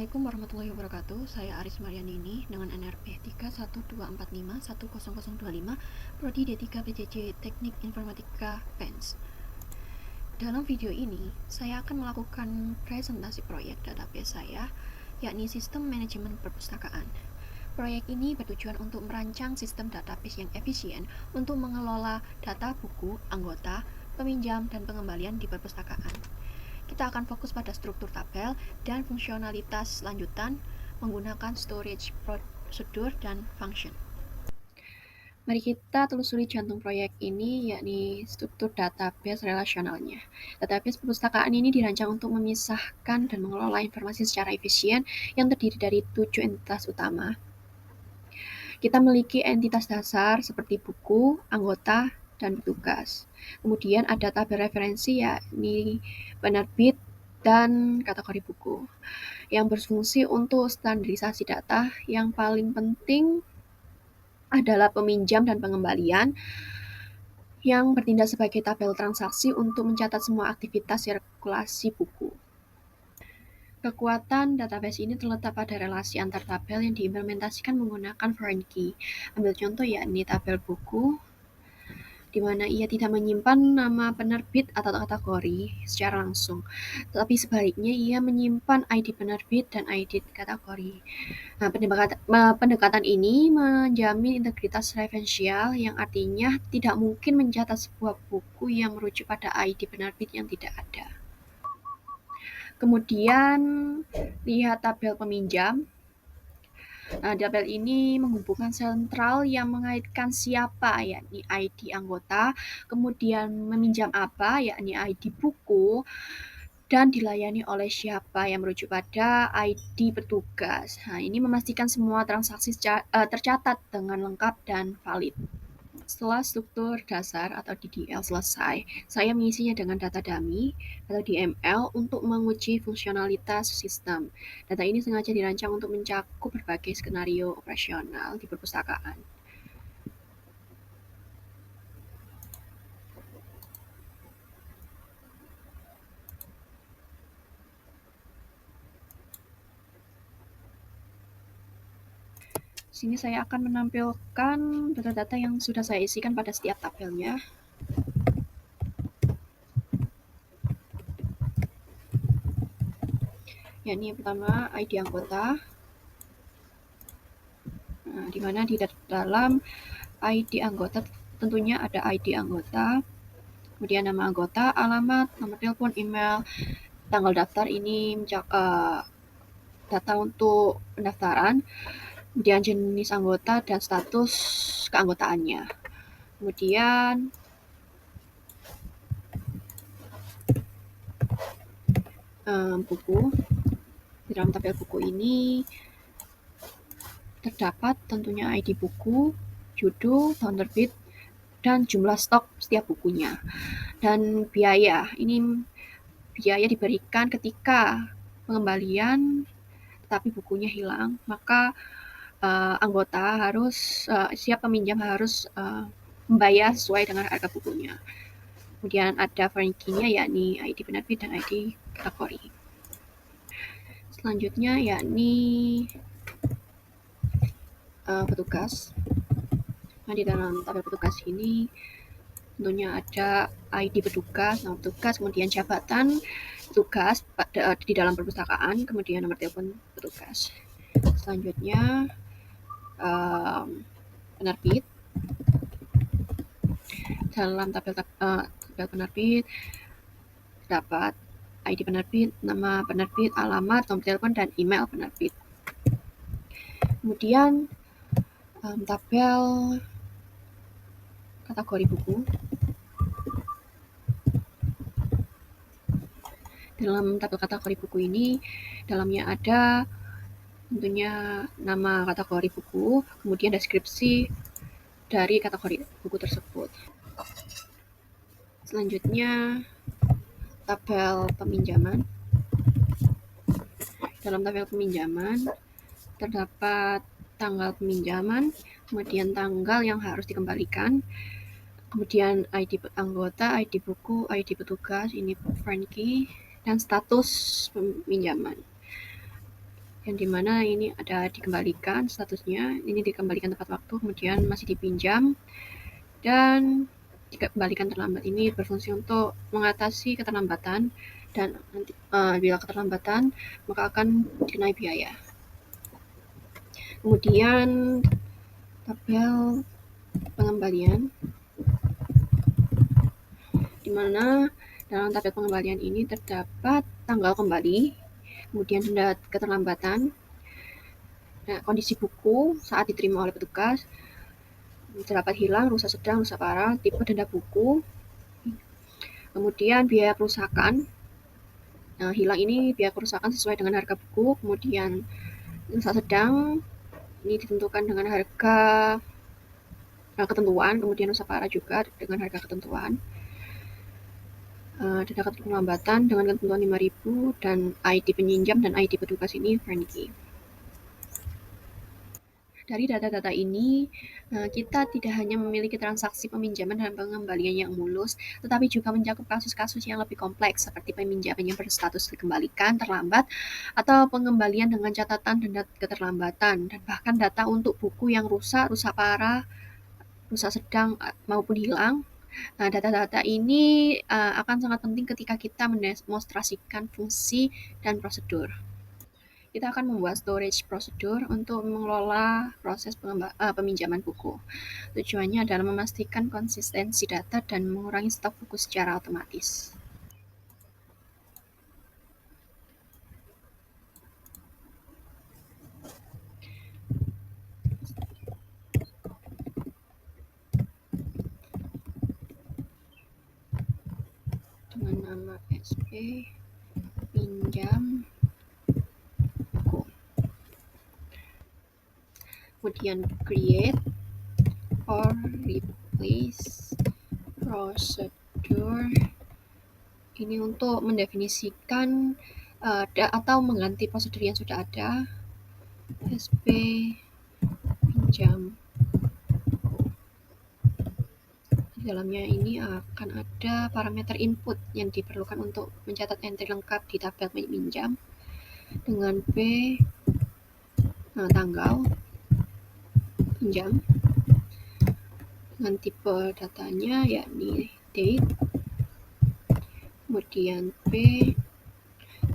Assalamualaikum warahmatullahi wabarakatuh. Saya Aris Marianini dengan NRP 31245100025, Prodi D3 PJJ Teknik Informatika PENS. Dalam video ini, saya akan melakukan presentasi proyek database saya, yakni Sistem Manajemen Perpustakaan. Proyek ini bertujuan untuk merancang sistem database yang efisien untuk mengelola data buku, anggota, peminjam, dan pengembalian di perpustakaan. Kita akan fokus pada struktur tabel dan fungsionalitas lanjutan menggunakan storage prosedur dan function. Mari kita telusuri jantung proyek ini, yakni struktur database relasionalnya. Database perpustakaan ini dirancang untuk memisahkan dan mengelola informasi secara efisien yang terdiri dari 7 entitas utama. Kita memiliki entitas dasar seperti buku, anggota, dan petugas. Kemudian ada tabel referensi, yakni penerbit dan kategori buku, yang berfungsi untuk standarisasi data. Yang paling penting adalah peminjam dan pengembalian, yang bertindak sebagai tabel transaksi untuk mencatat semua aktivitas sirkulasi buku. Kekuatan database ini terletak pada relasi antar tabel yang diimplementasikan menggunakan foreign key. Ambil contoh yakni tabel buku, di mana ia tidak menyimpan nama penerbit atau kategori secara langsung, tetapi sebaliknya ia menyimpan ID penerbit dan ID kategori. Nah, pendekatan ini menjamin integritas referensial, yang artinya tidak mungkin mencatat sebuah buku yang merujuk pada ID penerbit yang tidak ada. Kemudian lihat tabel peminjam. Nah, tabel ini menghubungkan sentral yang mengaitkan siapa, yakni ID anggota, kemudian meminjam apa, yakni ID buku, dan dilayani oleh siapa yang merujuk pada ID petugas. Nah, ini memastikan semua transaksi tercatat dengan lengkap dan valid. Setelah struktur dasar atau DDL selesai, saya mengisinya dengan data dummy atau DML untuk menguji fungsionalitas sistem. Data ini sengaja dirancang untuk mencakup berbagai skenario operasional di perpustakaan. Sini saya akan menampilkan data-data yang sudah saya isikan pada setiap tabelnya. Yakni yang pertama ID anggota, di mana di dalam ID anggota tentunya ada ID anggota, kemudian nama anggota, alamat, nomor telepon, email, tanggal daftar, ini data untuk pendaftaran, kemudian jenis anggota dan status keanggotaannya. Kemudian buku. Di dalam tabel buku ini terdapat tentunya ID buku, judul, tahun terbit, dan jumlah stok setiap bukunya. Dan biaya, ini biaya diberikan ketika pengembalian tetapi bukunya hilang, maka anggota harus siap peminjam harus membayar sesuai dengan harga bukunya. Kemudian ada foreign key-nya, yakni ID penerbit dan ID kategori. Selanjutnya yakni petugas. Nah, di dalam tabel petugas ini tentunya ada ID petugas, nama petugas, kemudian jabatan petugas di dalam perpustakaan, kemudian nomor telepon petugas. Selanjutnya penerbit. Dalam tabel penerbit terdapat ID penerbit, nama penerbit, alamat, nomor telepon, dan email penerbit. Kemudian tabel kategori buku. Dalam tabel kategori buku ini, dalamnya ada tentunya nama kategori buku, kemudian deskripsi dari kategori buku tersebut. Selanjutnya tabel peminjaman. Dalam tabel peminjaman terdapat tanggal peminjaman, kemudian tanggal yang harus dikembalikan, kemudian ID anggota, ID buku, ID petugas, ini foreign key, dan status peminjaman. yang dimana ini ada dikembalikan statusnya, ini dikembalikan tepat waktu, kemudian masih dipinjam, dan dikembalikan terlambat. Ini berfungsi untuk mengatasi keterlambatan, dan nanti bila keterlambatan maka akan dikenai biaya. Kemudian tabel pengembalian, di mana dalam tabel pengembalian ini terdapat tanggal kembali, kemudian denda keterlambatan, kondisi buku saat diterima oleh petugas, terdapat hilang, rusak sedang, rusak parah, tipe denda buku, kemudian biaya kerusakan. Hilang ini biaya kerusakan sesuai dengan harga buku, kemudian rusak sedang ini ditentukan dengan harga ketentuan, kemudian rusak parah juga dengan harga ketentuan. Denda keterlambatan dengan ketentuan 5.000 dan ID peminjam dan ID petugas ini Frankie. Dari data-data ini, kita tidak hanya memiliki transaksi peminjaman dan pengembalian yang mulus, tetapi juga mencakup kasus-kasus yang lebih kompleks seperti peminjaman yang berstatus dikembalikan terlambat atau pengembalian dengan catatan denda keterlambatan, dan bahkan data untuk buku yang rusak, rusak parah, rusak sedang maupun hilang. Data-data ini akan sangat penting ketika kita mendemonstrasikan fungsi dan prosedur. Kita akan membuat storage prosedur untuk mengelola proses peminjaman buku. Tujuannya adalah memastikan konsistensi data dan mengurangi stok buku secara otomatis. Dengan nama SP pinjam buku. Kemudian create or replace procedure. Ini untuk mendefinisikan atau mengganti prosedur yang sudah ada. SP pinjam. Di dalamnya ini akan ada parameter input yang diperlukan untuk mencatat entry lengkap di tabel pinjam dengan P tanggal pinjam, dengan tipe datanya yakni date, kemudian P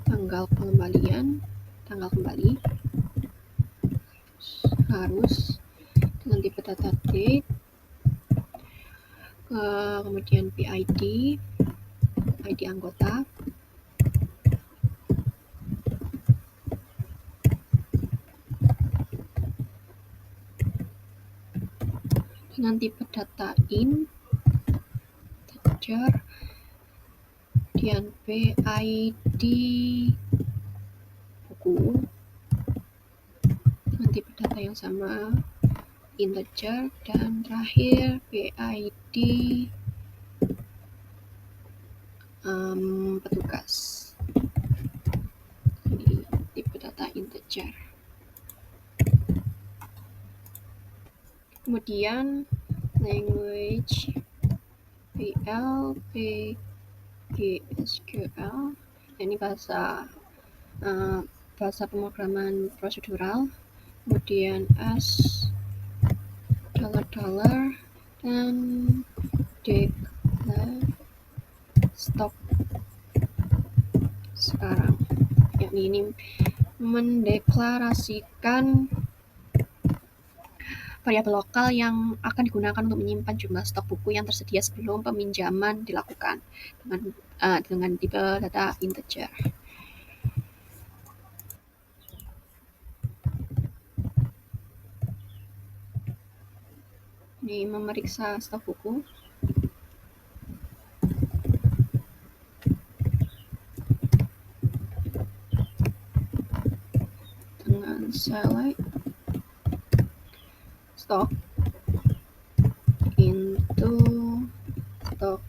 tanggal pengembalian, tanggal kembali harus dengan tipe data date, kemudian PID, ID anggota, dengan tipe data integer, kemudian PID buku dengan tipe data yang sama integer, dan terakhir PID petugas. Ini tipe data integer. Kemudian language PL, PGSQL, ini bahasa pemrograman prosedural. Kemudian S $, dan declare stok sekarang, yakni ini mendeklarasikan variabel lokal yang akan digunakan untuk menyimpan jumlah stok buku yang tersedia sebelum peminjaman dilakukan dengan tipe data integer. Ini memeriksa stok buku. Dengan select stock into stok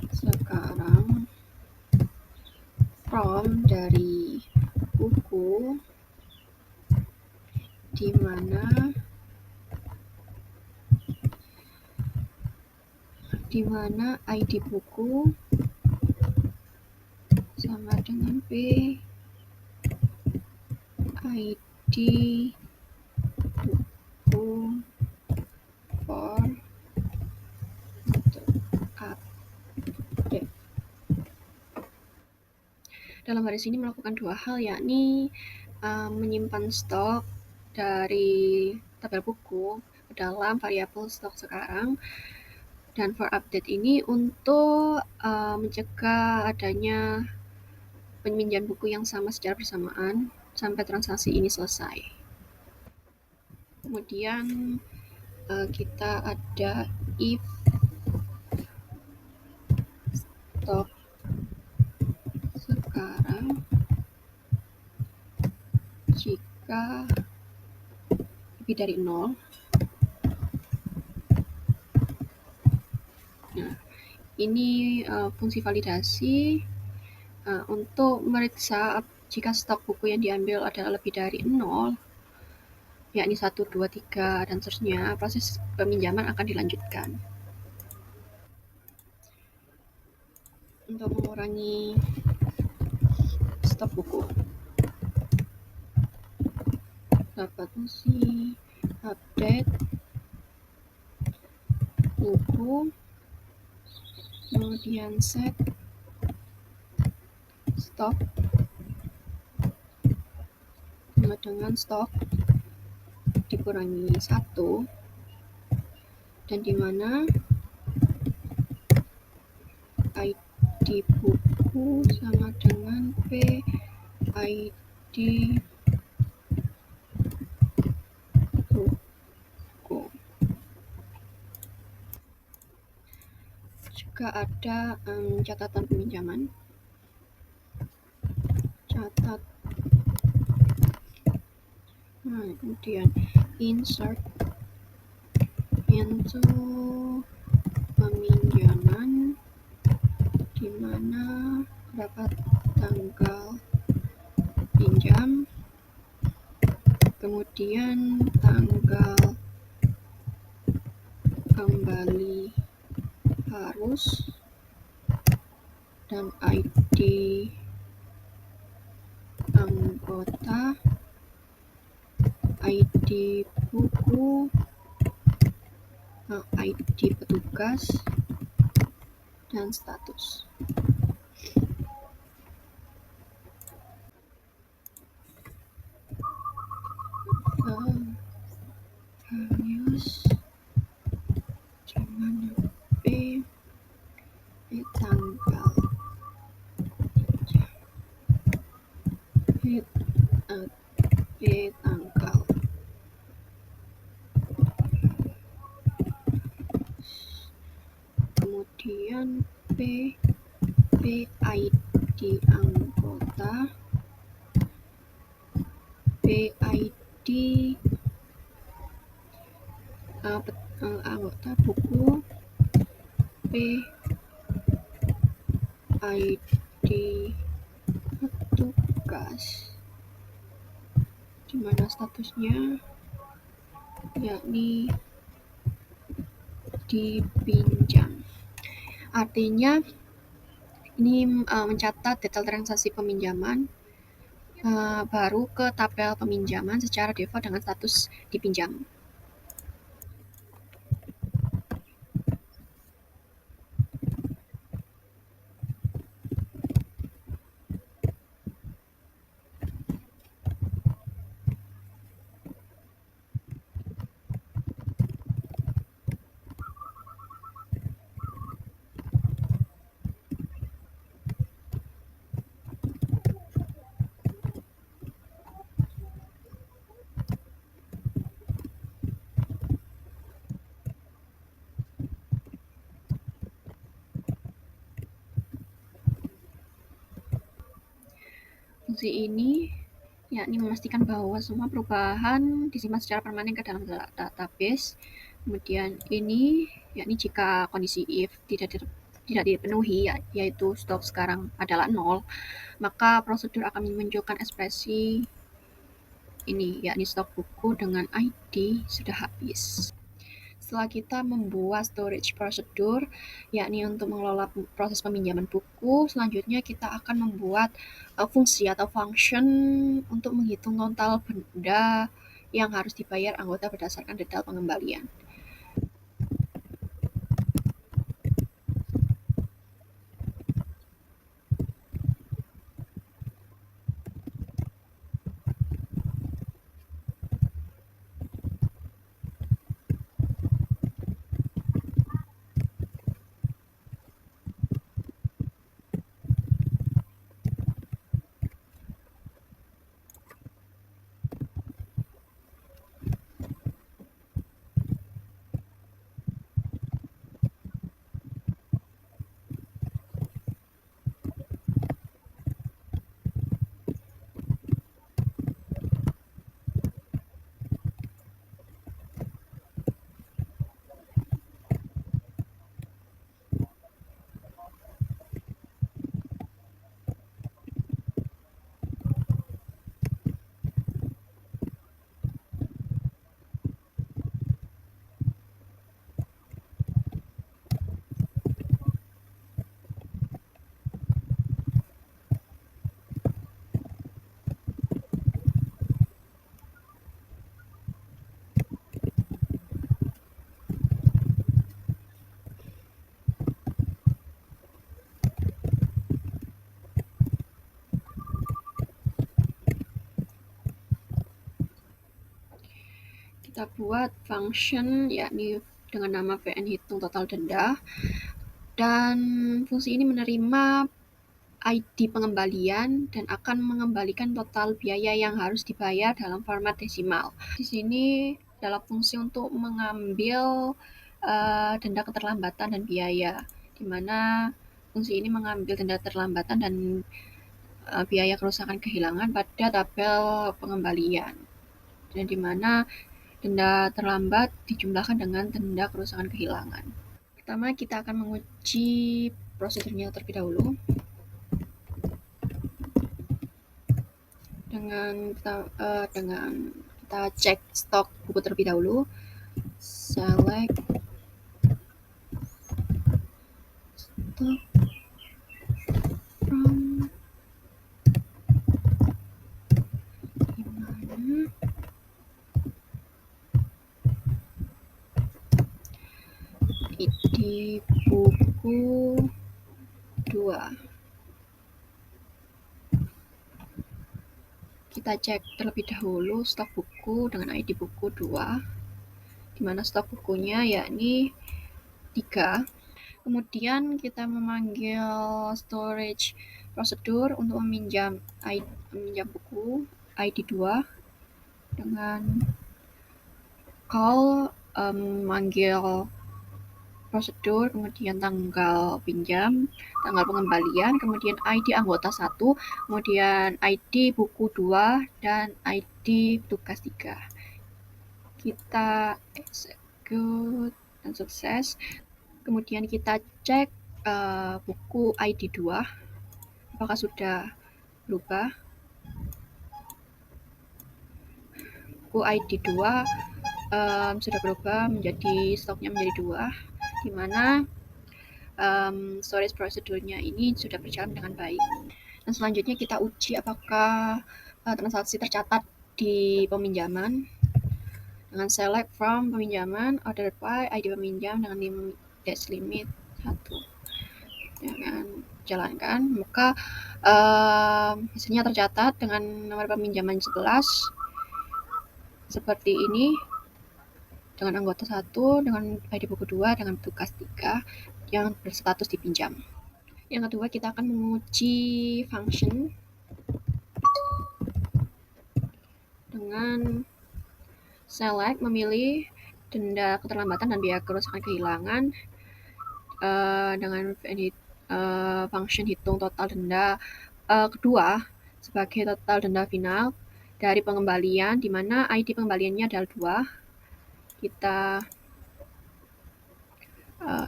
sekarang from dari buku di mana ID buku sama dengan P ID buku for update. Dalam baris ini melakukan dua hal, yakni menyimpan stok dari tabel buku dalam variabel stok sekarang, dan for update ini untuk mencegah adanya peminjam buku yang sama secara bersamaan sampai transaksi ini selesai. Kemudian kita ada if stok sekarang jika lebih dari 0. Nah, ini fungsi validasi untuk meriksa jika stok buku yang diambil adalah lebih dari 0, yakni 1, 2, 3, dan seterusnya, proses peminjaman akan dilanjutkan. Untuk mengurangi stok buku, dapat fungsi update buku, kemudian set stok sama dengan stok dikurangi 1, dan dimana ID buku sama dengan PID buku. Juga ada catatan peminjaman. Kemudian insert into peminjaman, di mana dapat tanggal pinjam, kemudian tanggal kembali harus, dan ID anggota, ID buku, ID petugas, dan status. Values dimana P tanggal P tanggal kemudian PID anggota, PID anggota buku, PID petugas, di mana statusnya yakni dipinjam. Artinya ini mencatat detail transaksi peminjaman baru ke tabel peminjaman secara default dengan status dipinjam. Fungsi ini yakni memastikan bahwa semua perubahan disimpan secara permanen ke dalam database. Kemudian ini yakni jika kondisi if tidak dipenuhi, yaitu stok sekarang adalah 0, maka prosedur akan memunculkan ekspresi ini, yakni stok buku dengan ID sudah habis. setelah kita membuat storage prosedur, yakni untuk mengelola proses peminjaman buku, selanjutnya kita akan membuat fungsi atau function untuk menghitung total benda yang harus dibayar anggota berdasarkan detail pengembalian. Kita buat function yakni dengan nama VN hitung total denda, dan fungsi ini menerima ID pengembalian dan akan mengembalikan total biaya yang harus dibayar dalam format desimal. Di sini adalah fungsi untuk mengambil denda keterlambatan dan biaya, di mana fungsi ini mengambil denda keterlambatan dan biaya kerusakan kehilangan pada tabel pengembalian, dan di mana denda terlambat dijumlahkan dengan denda kerusakan kehilangan. Pertama, kita akan menguji prosedurnya terlebih dahulu dengan kita cek stok buku terlebih dahulu. Select stock from dimana ID buku 2. Kita cek terlebih dahulu stok buku dengan ID buku 2, di mana stok bukunya yakni 3. Kemudian kita memanggil storage prosedur untuk meminjam buku ID 2 dengan call manggil prosedur, kemudian tanggal pinjam, tanggal pengembalian, kemudian ID anggota 1, kemudian ID buku 2, dan ID tugas 3. Kita execute dan sukses. Kemudian kita cek buku ID 2 apakah sudah berubah. Buku ID 2 sudah berubah menjadi stoknya menjadi 2, di mana storage prosedurnya ini sudah berjalan dengan baik. Dan selanjutnya kita uji apakah transaksi tercatat di peminjaman dengan select from peminjaman, order by, ID peminjam dengan dash limit 1. Dengan jalankan, maka hasilnya tercatat dengan nomor peminjaman 11 seperti ini, dengan anggota 1, dengan ID buku 2, dengan tugas 3 yang berstatus dipinjam. Yang kedua, kita akan menguji function dengan select, memilih denda keterlambatan dan biaya kerusakan kehilangan dengan function hitung total denda kedua sebagai total denda final dari pengembalian, di mana ID pengembaliannya adalah 2. Kita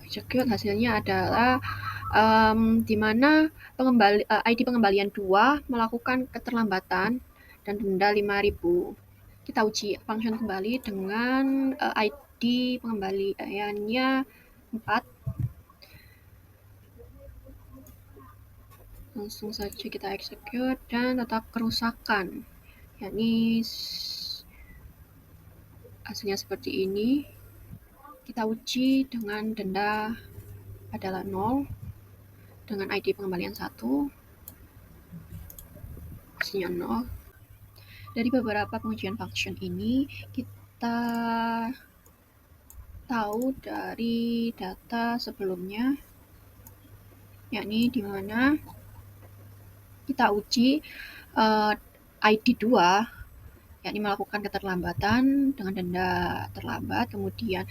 execute, hasilnya adalah di mana ID pengembalian 2 melakukan keterlambatan dan denda 5.000. Kita uji function kembali dengan ID pengembaliannya 4. Langsung saja kita execute dan letak kerusakan, yakni hasilnya seperti ini. Kita uji dengan denda adalah 0, dengan ID pengembalian 1, hasilnya 0. Dari beberapa pengujian function ini, kita tahu dari data sebelumnya, yakni di mana kita uji ID 2, yakni melakukan keterlambatan dengan denda terlambat, kemudian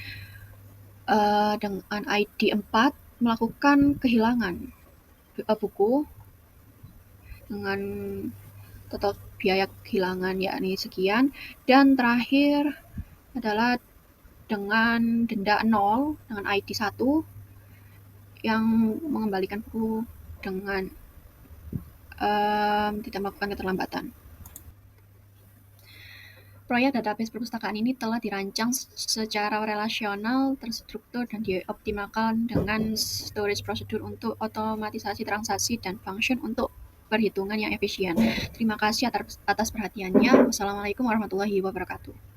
dengan ID 4 melakukan kehilangan buku dengan total biaya kehilangan yakni sekian, dan terakhir adalah dengan denda 0 dengan ID 1 yang mengembalikan buku dengan tidak melakukan keterlambatan. Proyek database perpustakaan ini telah dirancang secara relasional, terstruktur, dan dioptimalkan dengan storage prosedur untuk otomatisasi transaksi dan function untuk perhitungan yang efisien. Terima kasih atas perhatiannya. Wassalamualaikum warahmatullahi wabarakatuh.